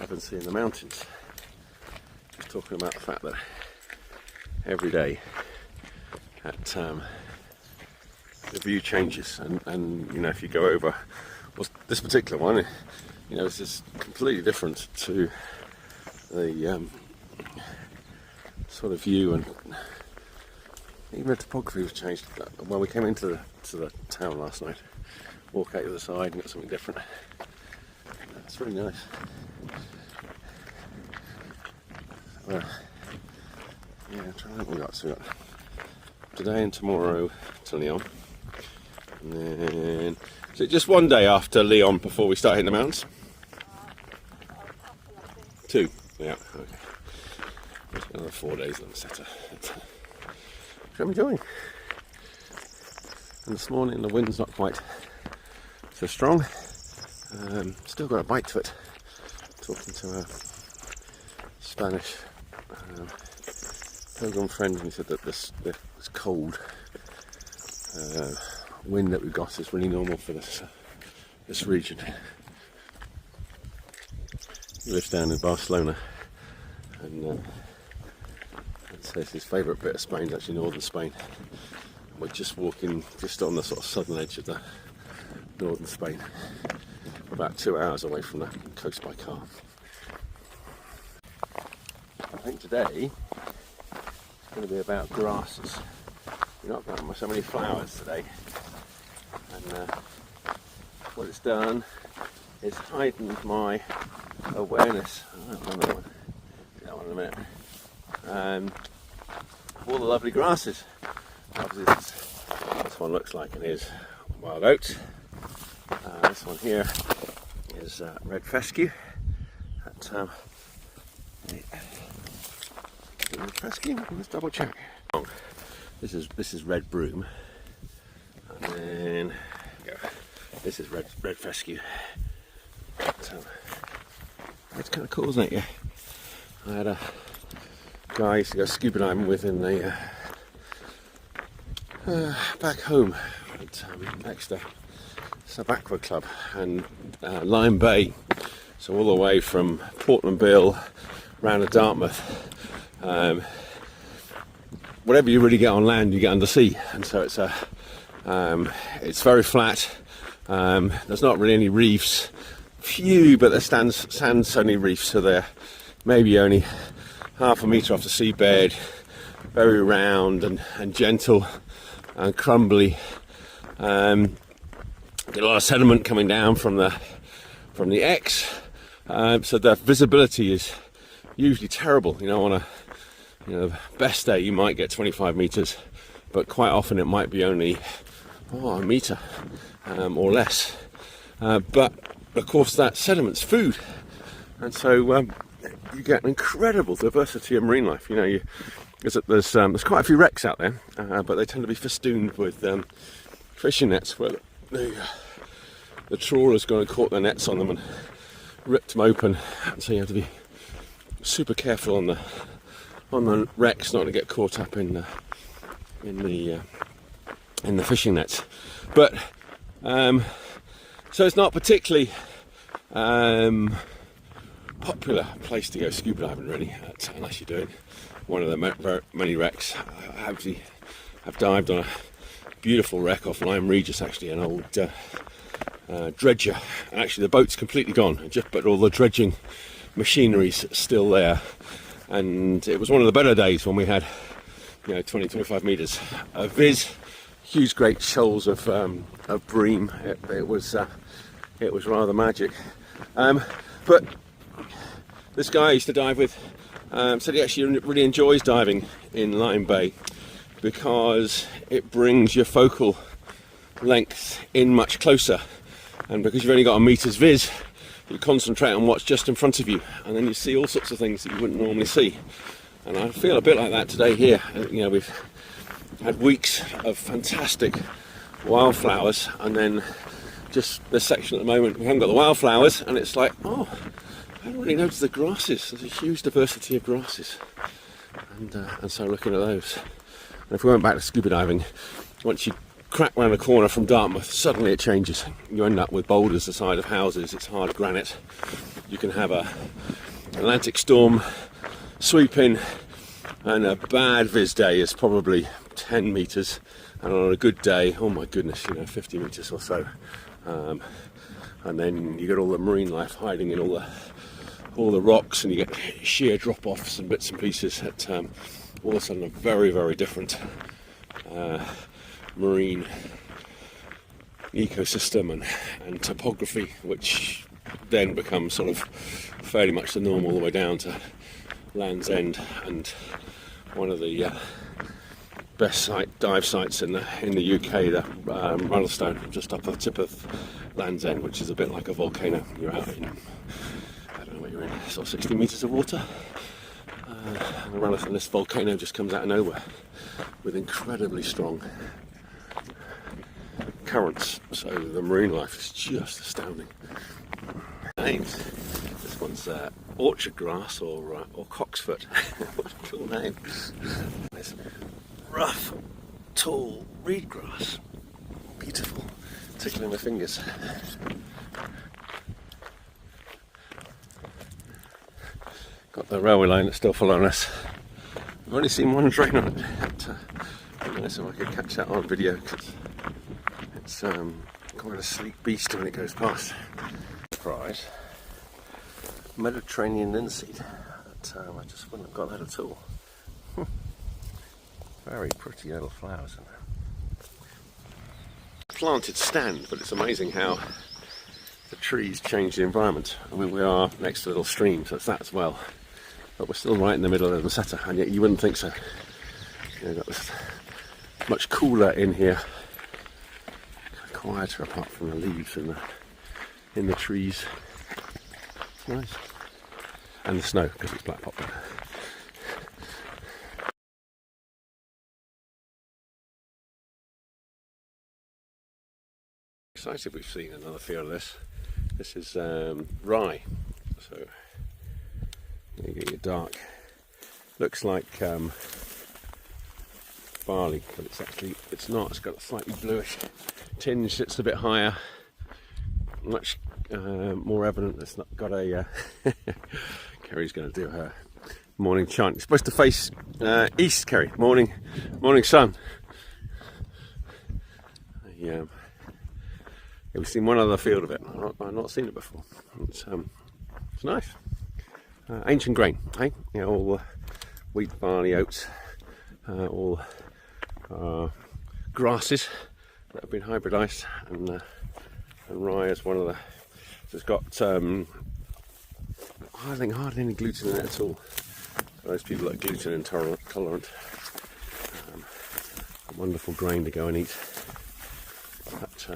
I've been seeing the mountains. Just talking about the fact that every day at the view changes, and you know, if you go over, well, this particular one, you know, it's just completely different to the sort of view, and even the topography was changed. When we came into the town last night, walk out the other side and got something different. It's really nice. Yeah, I'm trying to think what we got. So we got today and tomorrow to Lyon, and then is it just one day after Lyon before we start hitting the mountains? 2, yeah, okay. Another 4 days on the setter, which I'm enjoying. And this morning the wind's not quite so strong. Still got a bite to it. Talking to a Spanish pilgrim friend, and he said that this cold wind that we got is really normal for this region. He lives down in Barcelona, and says his favourite bit of Spain is actually northern Spain. We're just walking just on the sort of southern edge of the northern Spain. We're about 2 hours away from the coast by car. I think today it's going to be about grasses. We're not got so many flowers today, and what it's done is heightened my awareness. I don't remember that one. Do that one in a minute. All the lovely grasses. Obviously, this one looks like it is wild oats. This one here is red fescue. Red fescue. Let's double check. This is red broom, and then this is red fescue. It's kind of cool, isn't it? Yeah. I had a guy I used to go scuba diving with in the back home at Exeter Sub Aqua Club, and Lyme Bay, so all the way from Portland Bill round to Dartmouth. Whatever you really get on land, you get under sea, and so it's very flat. There's not really any reefs, few, but there's sand-only reefs, so they're maybe only half a metre off the seabed, very round and gentle and crumbly. Get a lot of sediment coming down from the X, so the visibility is usually terrible. You know, on the best day you might get 25 metres, but quite often it might be only a metre or less. But of course that sediment's food, and so you get an incredible diversity of marine life. You know, there's quite a few wrecks out there, but they tend to be festooned with fishing nets where the trawler's gone and caught their nets on them and ripped them open, and so you have to be super careful on the wrecks not to get caught up in the fishing nets. But so it's not particularly popular place to go scuba diving, really, unless you're doing one of the many wrecks. I've dived on a beautiful wreck off Lyme Regis, actually, an old dredger, and actually the boat's completely gone, but all the dredging machinery's still there. And it was one of the better days when we had 20-25 metres of viz, huge great shoals of bream. It was rather magic. But this guy I used to dive with said he actually really enjoys diving in Lyme Bay because it brings your focal length in much closer, and because you've only got a meter's viz, you concentrate on what's just in front of you, and then you see all sorts of things that you wouldn't normally see. And I feel a bit like that today here. You know, we've had weeks of fantastic wildflowers, and then just this section at the moment we haven't got the wildflowers, and it's like, oh, I don't really notice the grasses. There's a huge diversity of grasses, and so looking at those. And if we went back to scuba diving, once you crack round the corner from Dartmouth, suddenly it changes. You end up with boulders the size of houses. It's hard granite, you can have a Atlantic storm sweep in, and a bad viz day is probably 10 metres, and on a good day, oh my goodness, 50 metres or so. And then you get all the marine life hiding in all the rocks, and you get sheer drop-offs and bits and pieces at all of a sudden a very, very different marine ecosystem and topography, which then becomes sort of fairly much the norm all the way down to Land's End, and one of the best dive sites in the UK, the Runnelstone, just up the tip of Land's End, which is a bit like a volcano. You're out in, I don't know what you're in, sort of 60 metres of water. And this volcano just comes out of nowhere with incredibly strong currents, so the marine life is just astounding. Names. This one's orchard grass or cocksfoot. What a cool name. This rough, tall reed grass. Beautiful. Tickling my fingers. Got the railway line that's still following us. I've only seen one train on it. It'd be nice if I could catch that on video, because it's quite a sleek beast when it goes past. Surprise. Mediterranean linseed. I just wouldn't have got that at all. Very pretty little flowers in there. Planted stand, but it's amazing how the trees change the environment. I mean, we are next to a little stream, so it's that as well. But we're still right in the middle of the Meseta, and yet you wouldn't think so. It's much cooler in here, quieter apart from the leaves and in the trees. It's nice. And the snow, because it's black poplar. Excited we've seen another field of this. This is rye. So you get your dark, looks like barley, but it's not. It's got a slightly bluish tinge. It's a bit higher, much more evident. It's not got a Kerry's going to do her morning chant. You're supposed to face east, Kerry. Morning sun. Yeah, we've seen one other field of it. I've not seen it before. It's nice. Ancient grain, eh? All wheat, barley, oats, all grasses that have been hybridised, and rye is one of the. It's got I think hardly any gluten in it at all. For those people that are gluten intolerant, a wonderful grain to go and eat. But,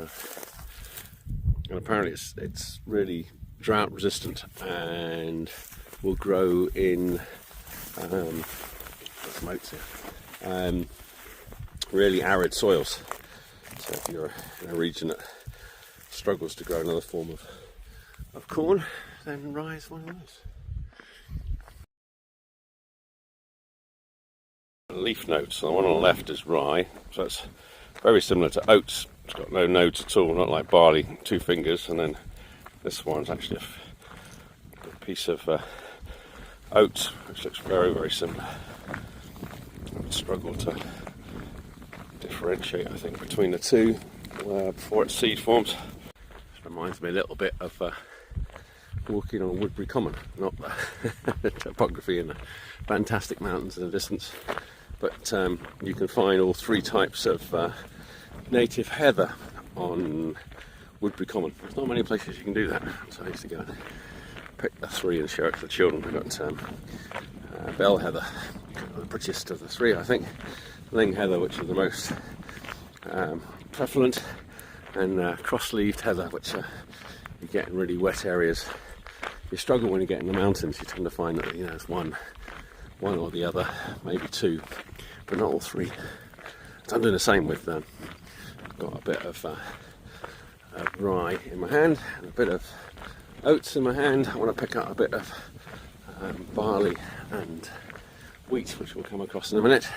and apparently it's really drought resistant and will grow in some oats here, really arid soils. So if you're in a region that struggles to grow another form of corn, then rye is one of those. Leaf nodes. The one on the left is rye, so it's very similar to oats. It's got no nodes at all, not like barley, 2 fingers, and then this one's actually a piece of oats, which looks very, very similar. I would struggle to differentiate, I think, between the two before its seed forms. This reminds me a little bit of walking on Woodbury Common, not the topography and the fantastic mountains in the distance, but you can find all 3 types of native heather on Woodbury Common. There's not many places you can do that, so I used to go and pick the 3 and show it to the children. We've got bell heather, the prettiest of the 3, I think, ling heather, which is the most prevalent, and cross-leaved heather, which you get in really wet areas. You struggle when you get in the mountains. You tend to find that it's one or the other, maybe 2, but not all 3. So I'm doing the same with. I've got a bit of rye in my hand and a bit of oats in my hand. I want to pick up a bit of barley and wheat, which we'll come across in a minute.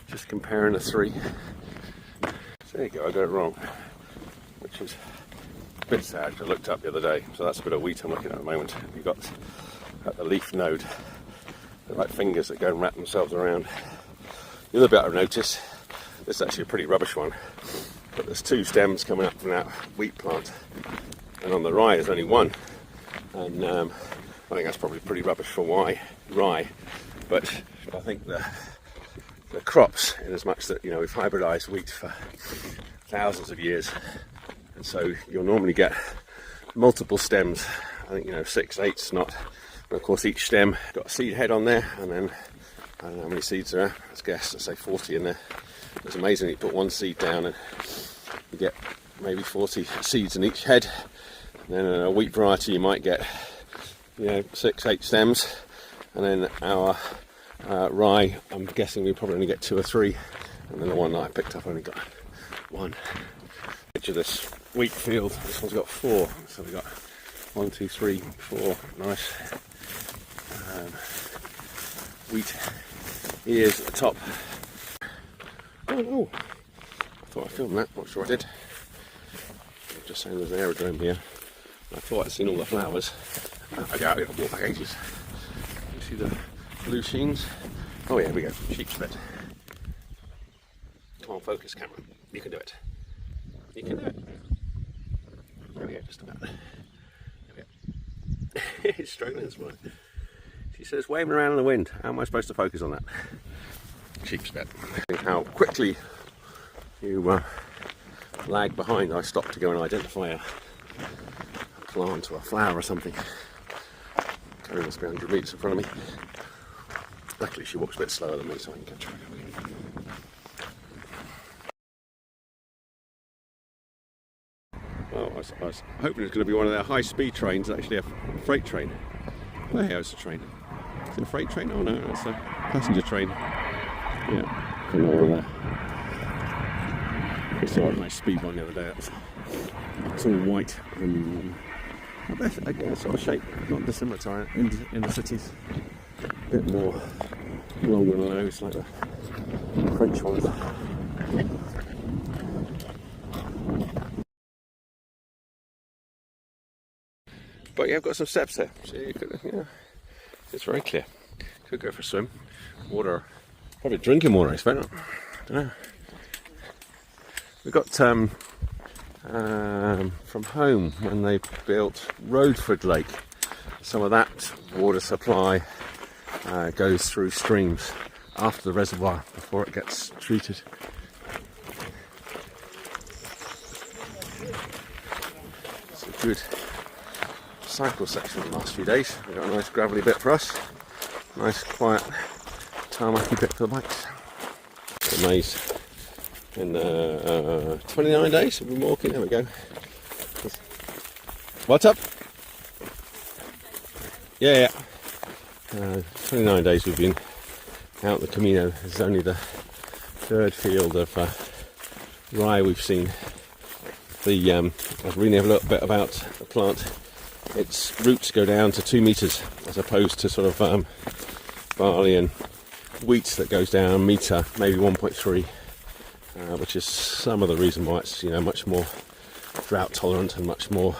Just comparing the 3. So there you go. I got it wrong, which is bit sad. I looked up the other day, so that's a bit of wheat I'm looking at the moment. You've got at the leaf node, they're like fingers that go and wrap themselves around. The other bit I've noticed, this is actually a pretty rubbish one, but there's 2 stems coming up from that wheat plant, and on the rye there's only 1. And I think that's probably pretty rubbish for rye, but I think the crops, in as much that, you know, we've hybridised wheat for thousands of years, and so you'll normally get multiple stems. I think, you know, 6, 8's not. And of course, each stem got a seed head on there, and then I don't know how many seeds there are. Let's guess, let's say 40 in there. It's amazing. You put 1 seed down, and you get maybe 40 seeds in each head. And then in a wheat variety, you might get, you know, 6, 8 stems, and then our rye, I'm guessing we probably only get 2 or 3, and then the one that I picked up only got 1. Picture this wheat field. This one's got 4, so we've got 1, 2, 3, 4 nice wheat ears at the top. Oh, I thought I filmed that. Not sure I did. I'm just saying there's an aerodrome here. I thought I'd seen all the flowers. I got to walk back ages. You see the blue sheens? Oh yeah, here we go. Sheep's bed. Come on, focus, camera. You can do it. You can do it. There we go, just about. There we go. It's struggling this morning. She says, waving around in the wind. How am I supposed to focus on that? Sheep's bed. How quickly you lag behind. I stopped to go and identify a plant or a flower or something. Carrie must be 100 metres in front of me. Luckily she walks a bit slower than me, so I can catch her. Well, I was hoping it's going to be one of their high-speed trains, actually a freight train. Oh, yeah, it's a train. Is it a freight train? Oh no, it's a passenger train. Yeah, from over there. I saw a nice speed one the other day. It's all white and I guess sort of shape, not dissimilar to in the cities. A bit more longer and nose like the French ones. But yeah, I've got some steps there. So you could, yeah, it's very clear. Could go for a swim. Water, probably drinking water, I expect. I don't know. We got from home when they built Rodeford Lake. Some of that water supply goes through streams after the reservoir before it gets treated. It's a good cycle section the last few days. We've got a nice gravelly bit for us, nice quiet tarmacy bit for the bikes. Amazed. In 29 days we've been walking. There we go. What's up? Yeah. 29 days we've been out the Camino. This is only the 3rd field of rye we've seen. I was reading a little bit about the plant. Its roots go down to 2 metres as opposed to sort of barley and wheat that goes down a metre, maybe 1.3, which is some of the reason why it's, you know, much more drought tolerant and much more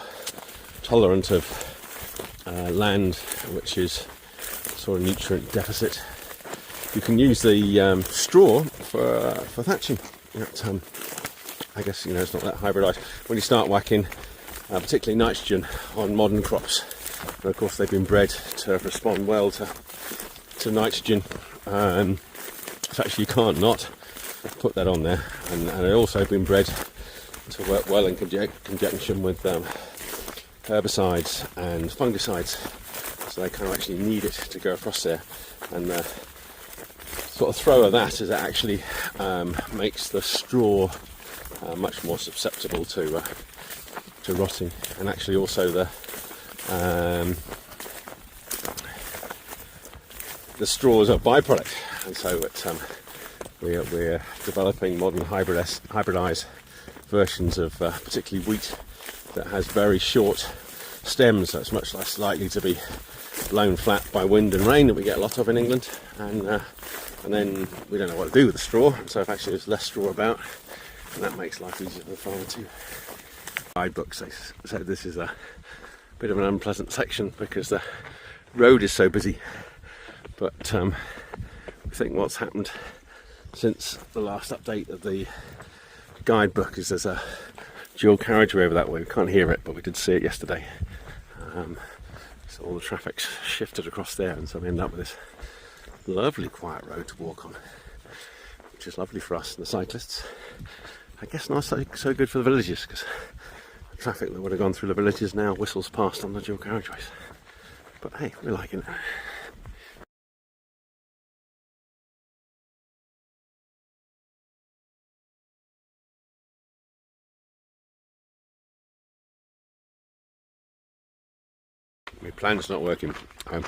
tolerant of land which is sort of nutrient deficit. You can use the straw for thatching. I guess, you know, it's not that hybridised. When you start whacking particularly nitrogen on modern crops, and of course they've been bred to respond well to nitrogen, so actually you can't not put that on there, and they've also been bred to work well in conjunction with herbicides and fungicides, so they kind of actually need it to go across there. And the sort of throw of that is it actually makes the straw much more susceptible to rotting, and actually also the straw is a byproduct, and so we're developing modern hybridized versions of particularly wheat that has very short stems, so it's much less likely to be blown flat by wind and rain that we get a lot of in England, and then we don't know what to do with the straw, so if actually there's less straw about, and that makes life easier for the farmer too. guidebooks they said this is a bit of an unpleasant section because the road is so busy, but I think what's happened since the last update of the guidebook is there's a dual carriageway over that way. We can't hear it, but we did see it yesterday. So all the traffic's shifted across there, and so we end up with this lovely quiet road to walk on, which is lovely for us and the cyclists. I guess not so good for the villages, because the traffic that would have gone through the villages now whistles past on the dual carriageways. But hey, we're liking it. My plan's not working. I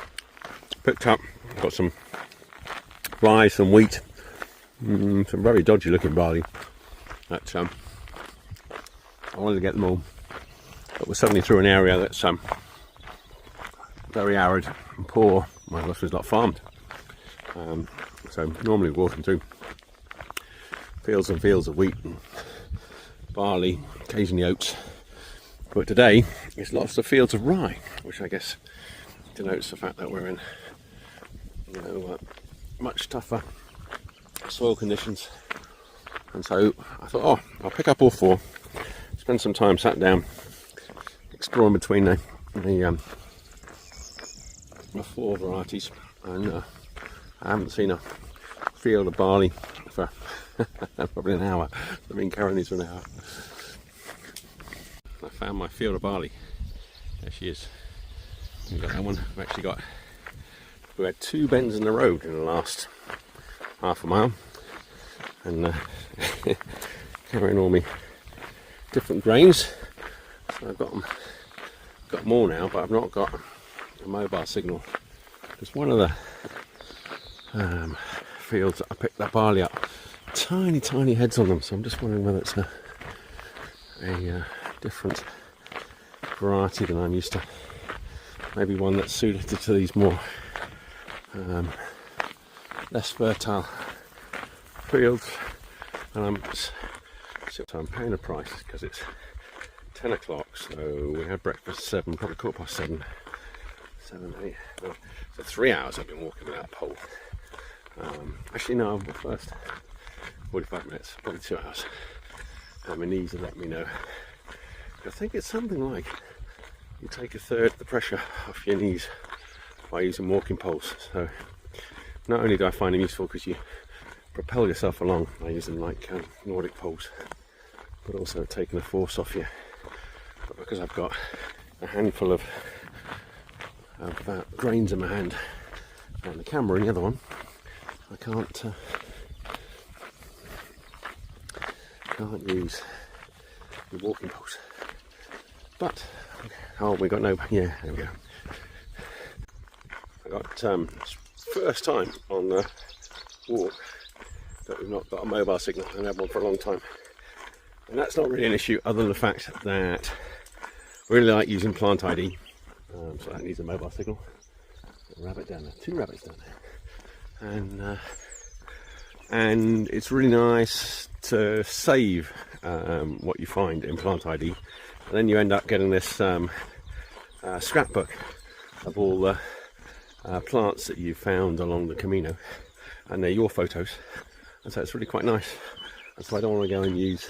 picked up, got some rye, some wheat, some very dodgy looking barley. That I wanted to get them all, but we're suddenly through an area that's very arid and poor. My house was not farmed, so normally walking through fields and fields of wheat and barley, occasionally oats. But today it's lots of fields of rye, which I guess denotes the fact that we're in, much tougher soil conditions. And so I thought, oh, I'll pick up all four, spend some time sat down, exploring between the four varieties, and I haven't seen a field of barley for probably an hour. I've been carrying these for an hour. I found my field of barley. There she is. We've got that one. We had two bends in the road in the last half a mile, and carrying all my different grains. So I've got more now, but I've not got a mobile signal. There's one of the fields that I picked that barley up, tiny heads on them. So I'm just wondering whether it's a different variety than I'm used to. Maybe one that's suited to these more less fertile fields. And I'm paying a price because it's 10 o'clock, so we had breakfast at 7, probably 7:15, 7, 8. Well, so 3 hours I've been walking without a pole. Actually no, the first 45 minutes, probably 2 hours. My knees have let me know. I think it's something like you take a third of the pressure off your knees by using walking poles. So not only do I find them useful because you propel yourself along by using like Nordic poles, but also taking the force off you. But because I've got a handful of grains in my hand and the camera in the other one, I can't use the walking poles. But we got no. Yeah, there we go. I got first time on the walk that we've not got a mobile signal, and had one for a long time. And that's not really an issue, other than the fact that I really like using plant ID, so that needs a mobile signal. A rabbit down there, 2 rabbits down there, and it's really nice to save what you find in plant ID, and then you end up getting this scrapbook of all the plants that you found along the Camino, and they're your photos, and so it's really quite nice. And so I don't want to go and use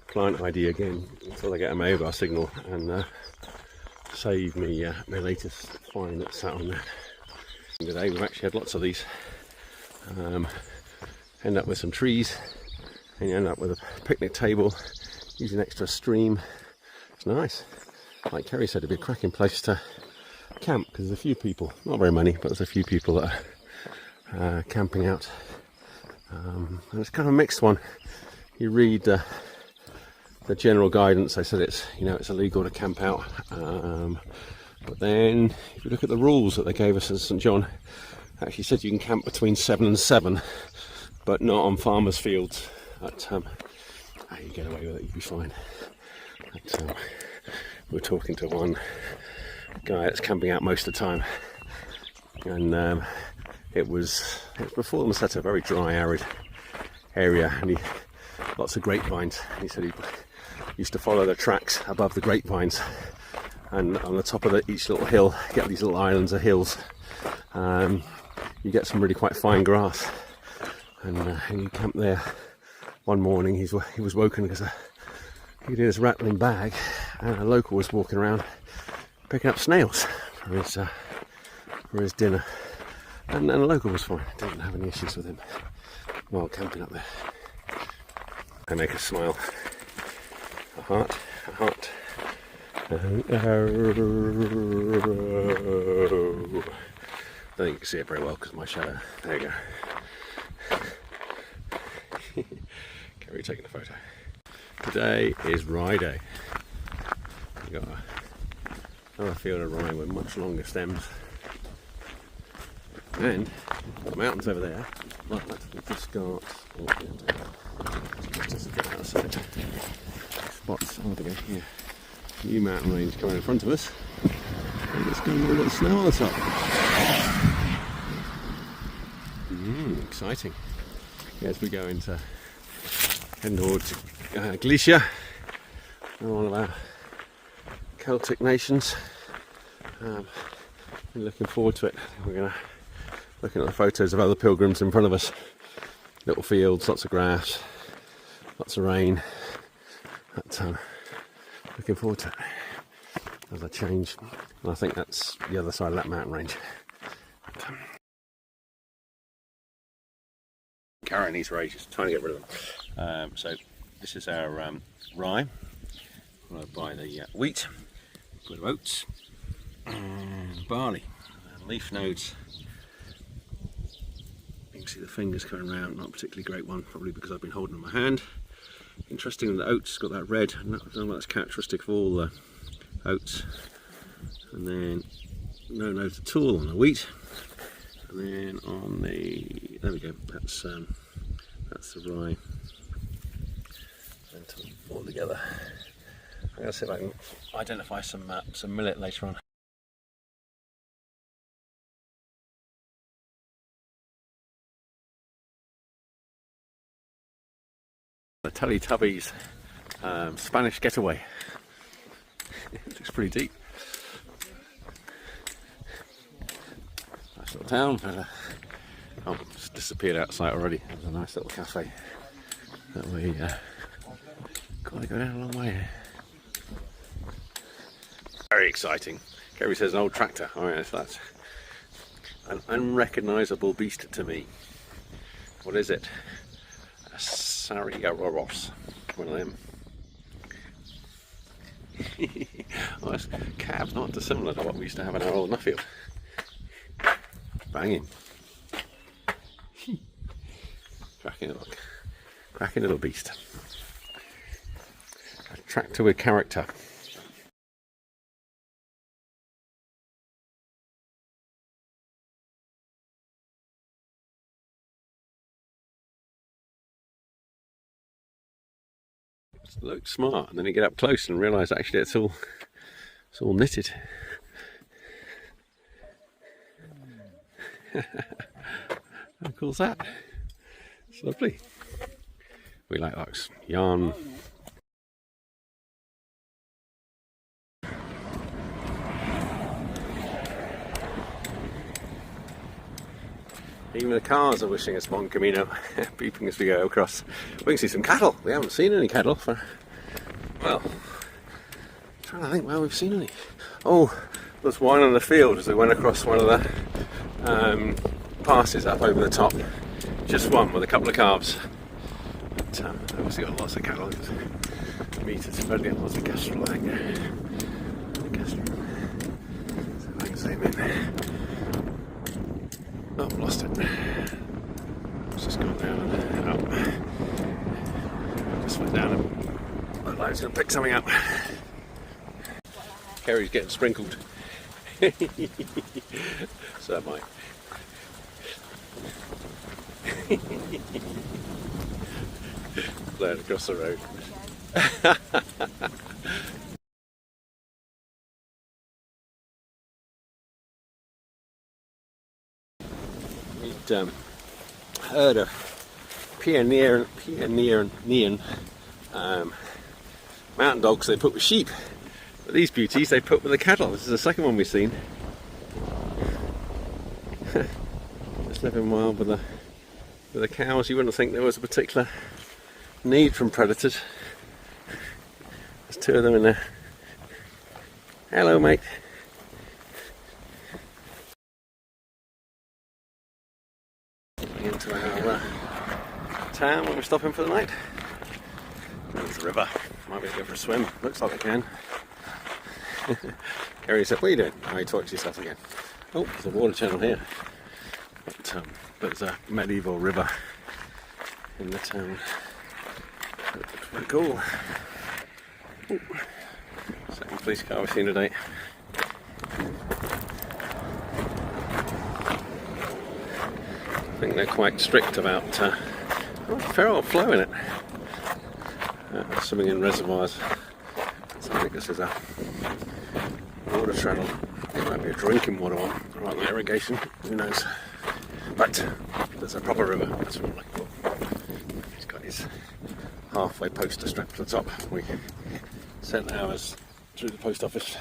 plant ID again until I get a mobile signal and save me my latest find that's sat on there. Today we've actually had lots of these. End up with some trees, and you end up with a picnic table, using extra stream. It's nice. Like Kerry said, it'd be a cracking place to camp because there's a few people, not very many, but there's a few people that are camping out. And it's kind of a mixed one. You read the general guidance, they said it's illegal to camp out. But then if you look at the rules that they gave us at St John, actually said you can camp between 7 and 7, but not on farmers' fields. But you get away with it, you'll be fine. But, we're talking to one guy that's camping out most of the time, and it was before them set a very dry, arid area, and lots of grapevines. He said he used to follow the tracks above the grapevines, and on the top of each little hill, get these little islands of hills. You get some really quite fine grass, and you camp there. One morning he was woken because he could hear this rattling bag, and a local was walking around picking up snails for his dinner, and the local was fine, didn't have any issues with him while camping up there. They make us smile. A heart, a heart, an arrow. I don't think you can see it very well because of my shadow. There you go. Carrie taking a photo. Today is rye day. We've got another field of rye with much longer stems. And the mountains over there, like that, we've just got just get outside spots. Oh, there we go. Here. New mountain range coming in front of us. And it's got a little bit of snow on the top. Exciting. Yeah, as we go into heading towards Galicia, one of our Celtic nations. We're looking forward to it. We're going to looking at the photos of other pilgrims in front of us. Little fields, lots of grass, lots of rain. But, looking forward to it as I change. And I think that's the other side of that mountain range. Carrying these rages, trying to get rid of them. So this is our rye, followed by the wheat, a bit of oats, and barley, and leaf nodes. You can see the fingers coming around, not a particularly great one, probably because I've been holding in my hand. Interesting that the oats got that red, and that's characteristic of all the oats. And then no note at all on the wheat. And then on the, there we go, that's the rye. And all together. I'm going to see if I can identify some millet later on. The Teletubbies Spanish getaway. It looks pretty deep. Nice little town. Oh, it's disappeared outside already. There's a nice little cafe that we got to go down a long way. Very exciting. Kerry says an old tractor. Alright, so that's an unrecognisable beast to me. What is it? A Sariaroros. One of them. Oh, this cab's not dissimilar to what we used to have in our old Nuffield. Banging. Cracking little beast. A tractor with character. It looks smart, and then you get up close and realise actually it's all knitted. How cool is that? It's lovely. We like those. Yarn. Even the cars are wishing us bon Camino, beeping as we go across. We can see some cattle. We haven't seen any cattle for, well, I'm trying to think where we've seen any. Oh, there's one on the field as we went across one of the passes up over the top. Just one with a couple of calves. But obviously got lots of cattle. Meat is friendly, lots of gastrol, I think. Gastrol. So if I can zoom in. Oh, I've lost it. It's just gone down and up. Just went down and looked like it's going to pick something up. Kerry's getting sprinkled. So am I. Playing across the road. We'd heard a Pyrenean mountain dogs they put with sheep. But these beauties they put with the cattle. This is the second one we've seen. Just living wild with the cows. You wouldn't think there was a particular need from predators. There's two of them in there. Hello, mate. Into our town when we're stopping for the night. There's the river. Might be able to go for a swim. Looks like I can. Gary said, "What are you doing?" Oh, you talk to yourself again. Oh, there's a water channel here. But there's a medieval river in the town. That's pretty cool. Ooh. Second police car we've seen today. I think they're quite strict about feral flow in it. Swimming in reservoirs. So I think this is a water channel. It might be a drinking water one, rather than irrigation. Who knows? But there's a proper river. That's what I'm looking for. He's got his halfway poster strapped to the top. We sent ours through the post office.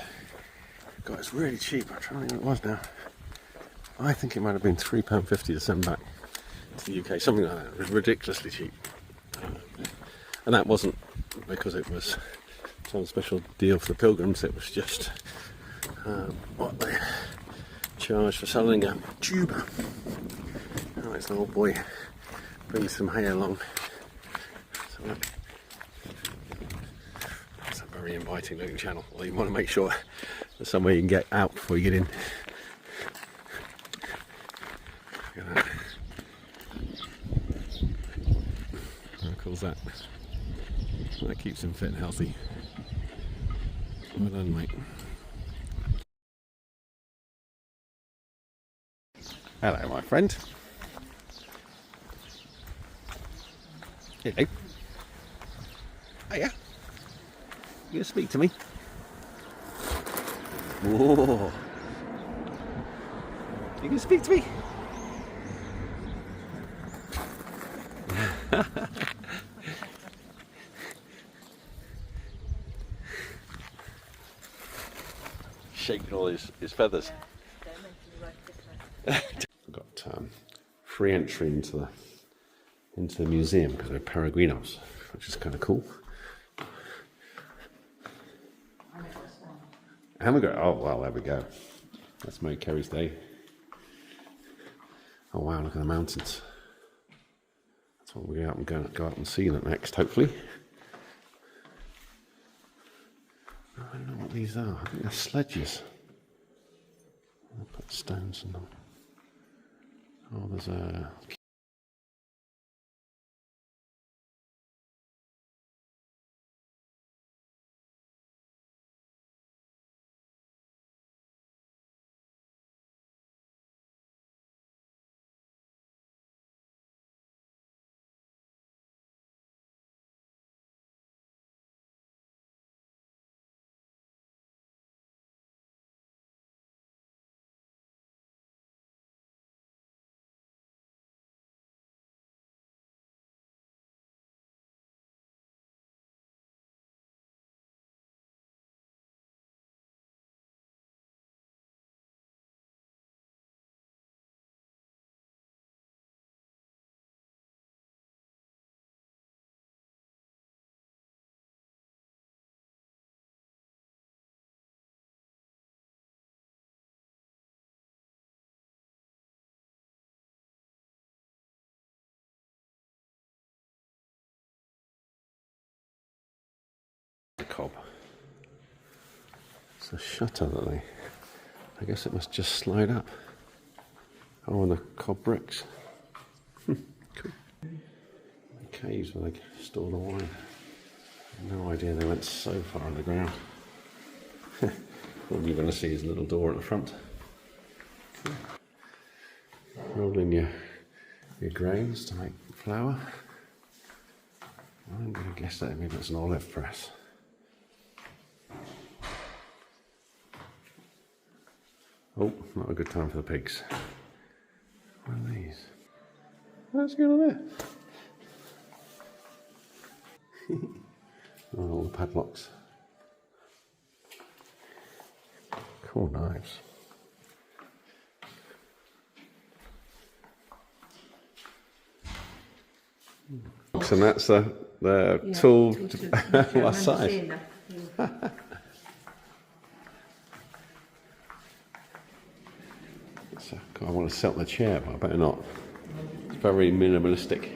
God, it's really cheap. I'm trying to think what it was now. I think it might have been £3.50 to send back to the UK, something like that. It was ridiculously cheap. And that wasn't because it was some special deal for the pilgrims, it was just what they charge for selling a tube. Oh, it's an old boy brings some hay along. So that's a very inviting looking channel. Well, you want to make sure there's somewhere you can get out before you get in. Look at that. How cool is that? That keeps him fit and healthy. Well done, mate. Hello, my friend. Hello. Hiya. You gonna speak to me? Whoa. You gonna speak to me? Shaking all his feathers. We've got free entry into the museum because they're peregrinos, which is kind of cool. Hamburger. Oh well, there we go. That's made Kerry's day. Oh wow, look at the mountains. That's what we'll go out and see that next, hopefully. I don't know what these are. I think they're sledges. I'll put stones in them. Oh, there's a... cob. It's a shutter that I guess it must just slide up. Oh, and the cob bricks. Cool. The caves where they store the wine. No idea they went so far underground. All you're going to see is a little door at the front. Cool. Roll in your grains to make flour. I'm going to guess that maybe it's an olive press. Oh, not a good time for the pigs. What are these? What's going on there? all the padlocks. Cool knives. And that's the tool to our size. So, I want to set the chair, but I better not. It's very minimalistic.